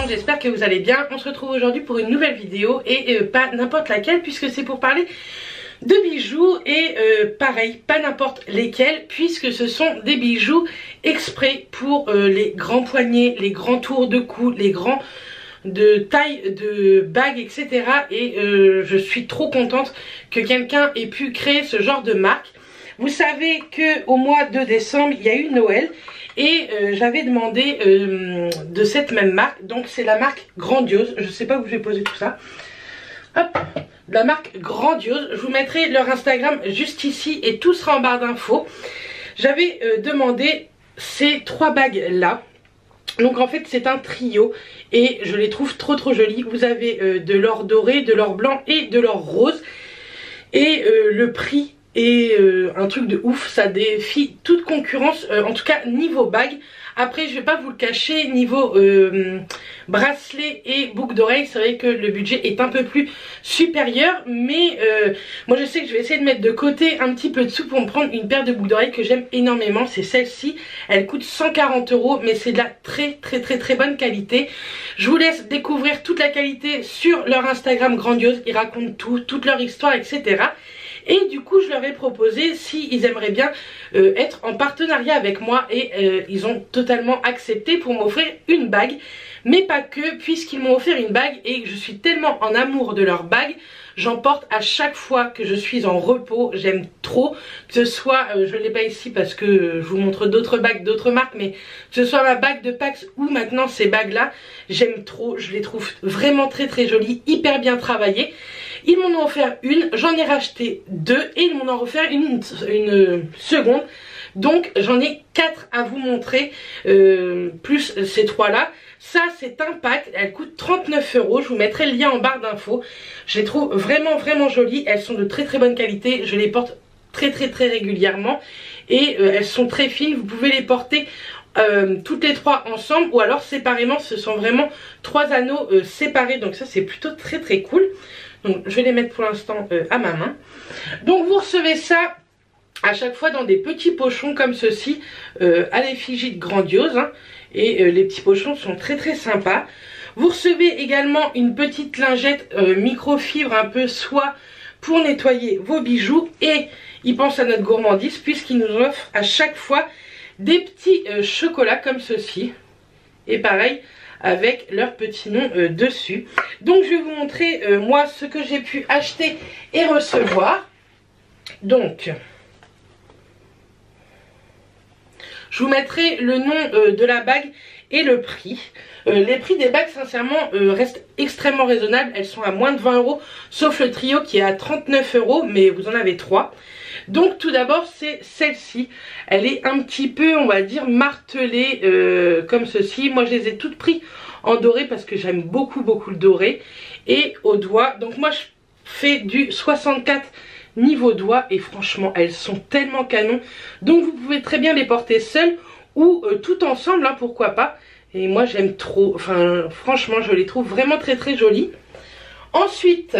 monde, j'espère que vous allez bien. On se retrouve aujourd'hui pour une nouvelle vidéo et pas n'importe laquelle puisque c'est pour parler de bijoux et pareil, pas n'importe lesquels puisque ce sont des bijoux exprès pour les grands poignets, les grands tours de cou, les grands de taille de bagues, etc. Et je suis trop contente que quelqu'un ait pu créer ce genre de marque. Vous savez que au mois de décembre il y a eu Noël et j'avais demandé de cette même marque, donc c'est la marque Grandiose, je sais pas où je vais poser tout ça, hop, la marque Grandiose, je vous mettrai leur Instagram juste ici et tout sera en barre d'infos. J'avais demandé ces trois bagues là, donc en fait c'est un trio et je les trouve trop jolis. Vous avez de l'or doré, de l'or blanc et de l'or rose et le prix et un truc de ouf, ça défie toute concurrence, en tout cas niveau bague. Après je vais pas vous le cacher, niveau bracelet et boucle d'oreille, c'est vrai que le budget est un peu plus supérieur, mais moi je sais que je vais essayer de mettre de côté un petit peu de sous pour me prendre une paire de boucles d'oreilles que j'aime énormément. C'est celle-ci, elle coûte 140 €, mais c'est de la très bonne qualité. Je vous laisse découvrir toute la qualité sur leur Instagram Grandiose, ils racontent tout, toute leur histoire, etc. Et du coup je leur ai proposé s'ils aimeraient bien être en partenariat avec moi et ils ont totalement accepté pour m'offrir une bague. Mais pas que, puisqu'ils m'ont offert une bague et que je suis tellement en amour de leur bague, j'en porte à chaque fois que je suis en repos. J'aime trop, que ce soit, je ne l'ai pas ici parce que je vous montre d'autres bagues, d'autres marques, mais que ce soit ma bague de Pax ou maintenant ces bagues là, j'aime trop, je les trouve vraiment très jolies, hyper bien travaillées. Ils m'en ont offert une, j'en ai racheté deux et ils m'en ont offert une seconde. Donc j'en ai 4 à vous montrer, plus ces 3 là. Ça c'est un pack, elle coûte 39 €, je vous mettrai le lien en barre d'infos. Je les trouve vraiment jolies, elles sont de très bonne qualité, je les porte très régulièrement. Et elles sont très fines, vous pouvez les porter toutes les 3 ensemble ou alors séparément. Ce sont vraiment 3 anneaux séparés, donc ça c'est plutôt très cool. Donc je vais les mettre pour l'instant à ma main. Donc vous recevez ça à chaque fois dans des petits pochons comme ceci, à l'effigie de Grandiose, hein. Et les petits pochons sont très sympas. Vous recevez également une petite lingette microfibre un peu soie pour nettoyer vos bijoux. Et ils pensent à notre gourmandise puisqu'ils nous offrent à chaque fois des petits chocolats comme ceci. Et pareil avec leur petit nom dessus. Donc je vais vous montrer moi ce que j'ai pu acheter et recevoir. Donc je vous mettrai le nom de la bague et le prix. Les prix des bagues sincèrement restent extrêmement raisonnables. Elles sont à moins de 20 € sauf le trio qui est à 39 €, mais vous en avez 3. Donc tout d'abord c'est celle-ci. Elle est un petit peu, on va dire, martelée comme ceci. Moi je les ai toutes prises en doré parce que j'aime beaucoup le doré. Et au doigt, donc moi je fais du 64 niveau doigt et franchement elles sont tellement canon. Donc vous pouvez très bien les porter seules ou tout ensemble, hein, pourquoi pas. Et moi j'aime trop, enfin franchement je les trouve vraiment très jolies. Ensuite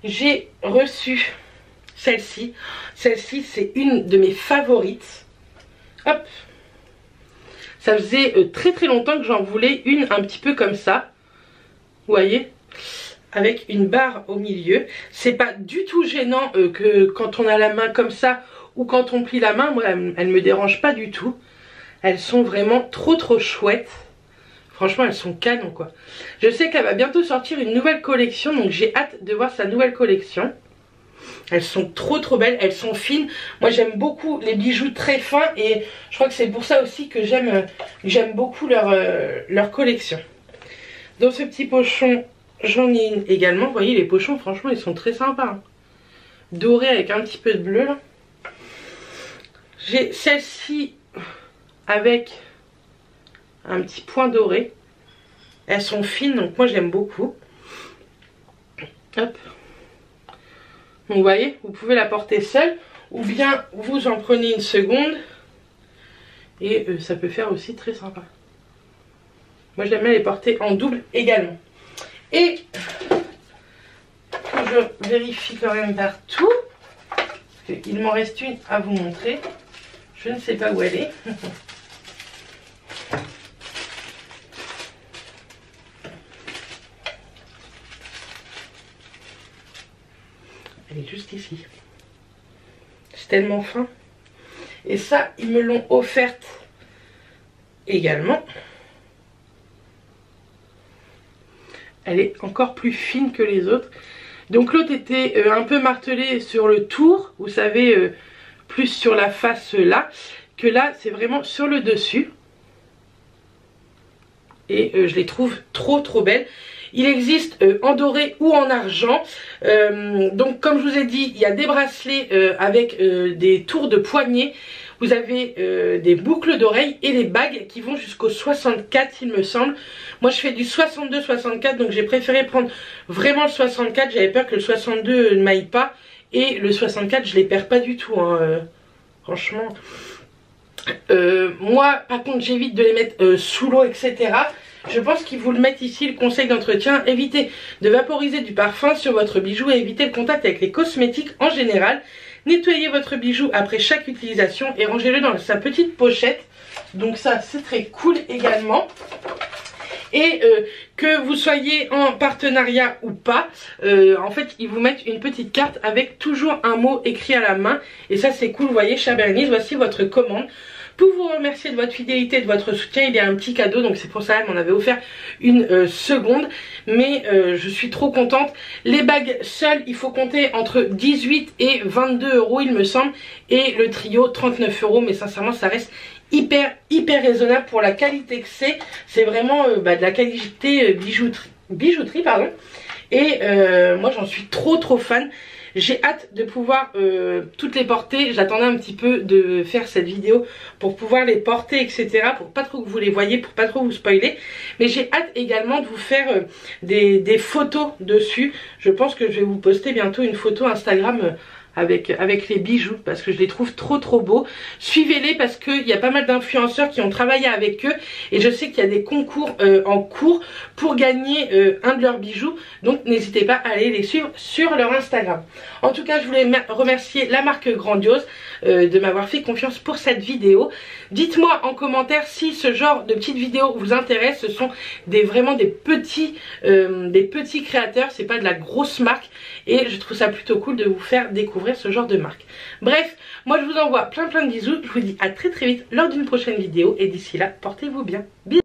j'ai reçu celle-ci. Celle-ci c'est une de mes favorites. Hop, ça faisait très longtemps que j'en voulais une un petit peu comme ça, vous voyez, avec une barre au milieu. C'est pas du tout gênant que quand on a la main comme ça ou quand on plie la main. Moi elle me dérange pas du tout. Elles sont vraiment trop chouettes. Franchement elles sont canon quoi. Je sais qu'elle va bientôt sortir une nouvelle collection, donc j'ai hâte de voir sa nouvelle collection. Elles sont trop belles, elles sont fines. Moi j'aime beaucoup les bijoux très fins et je crois que c'est pour ça aussi que j'aime beaucoup leur collection. Dans ce petit pochon j'en ai une également. Vous voyez les pochons franchement ils sont très sympas, hein. Doré avec un petit peu de bleu là. J'ai celle-ci avec un petit point doré. Elles sont fines donc moi j'aime beaucoup. Hop. Donc vous voyez, vous pouvez la porter seule ou bien vous en prenez une seconde et ça peut faire aussi très sympa. Moi j'aime bien les porter en double également. Et je vérifie quand même partout, parce qu'il m'en reste une à vous montrer. Je ne sais pas où elle est. juste ici. C'est tellement fin. Et ça, ils me l'ont offerte également. Elle est encore plus fine que les autres. Donc l'autre était un peu martelée sur le tour, vous savez, plus sur la face là, que là c'est vraiment sur le dessus. Et je les trouve trop belles. Il existe en doré ou en argent. Donc comme je vous ai dit, il y a des bracelets avec des tours de poignet. Vous avez des boucles d'oreilles et des bagues qui vont jusqu'au 64 il me semble. Moi je fais du 62-64, donc j'ai préféré prendre vraiment le 64. J'avais peur que le 62 ne m'aille pas. Et le 64 je les perds pas du tout, hein, franchement. Moi par contre j'évite de les mettre sous l'eau, etc. Je pense qu'ils vous le mettent ici, le conseil d'entretien. Évitez de vaporiser du parfum sur votre bijou et évitez le contact avec les cosmétiques en général. Nettoyez votre bijou après chaque utilisation et rangez-le dans sa petite pochette. Donc ça c'est très cool également. Et que vous soyez en partenariat ou pas, en fait ils vous mettent une petite carte avec toujours un mot écrit à la main. Et ça c'est cool, vous voyez, chère Bérénice, voici votre commande. Pour vous remercier de votre fidélité et de votre soutien, il y a un petit cadeau, donc c'est pour ça qu'elle m'en avait offert une seconde. Mais je suis trop contente. Les bagues seules, il faut compter entre 18 et 22 euros il me semble. Et le trio 39 euros, mais sincèrement ça reste hyper raisonnable pour la qualité que c'est. C'est vraiment de la qualité bijouterie pardon. Et moi j'en suis trop fan. J'ai hâte de pouvoir toutes les porter. J'attendais un petit peu de faire cette vidéo pour pouvoir les porter, etc. Pour pas trop que vous les voyez, pour pas trop vous spoiler. Mais j'ai hâte également de vous faire des photos dessus. Je pense que je vais vous poster bientôt une photo Instagram avec les bijoux parce que je les trouve trop beaux. Suivez-les parce qu'il y a pas mal d'influenceurs qui ont travaillé avec eux et je sais qu'il y a des concours en cours pour gagner un de leurs bijoux, donc n'hésitez pas à aller les suivre sur leur Instagram. En tout cas je voulais remercier la marque Grandiose de m'avoir fait confiance pour cette vidéo. Dites-moi en commentaire si ce genre de petites vidéos vous intéresse. Ce sont vraiment des petits créateurs, c'est pas de la grosse marque et je trouve ça plutôt cool de vous faire découvrir ce genre de marque. Bref, moi je vous envoie plein de bisous. Je vous dis à très vite lors d'une prochaine vidéo et d'ici là, portez-vous bien. Bisous.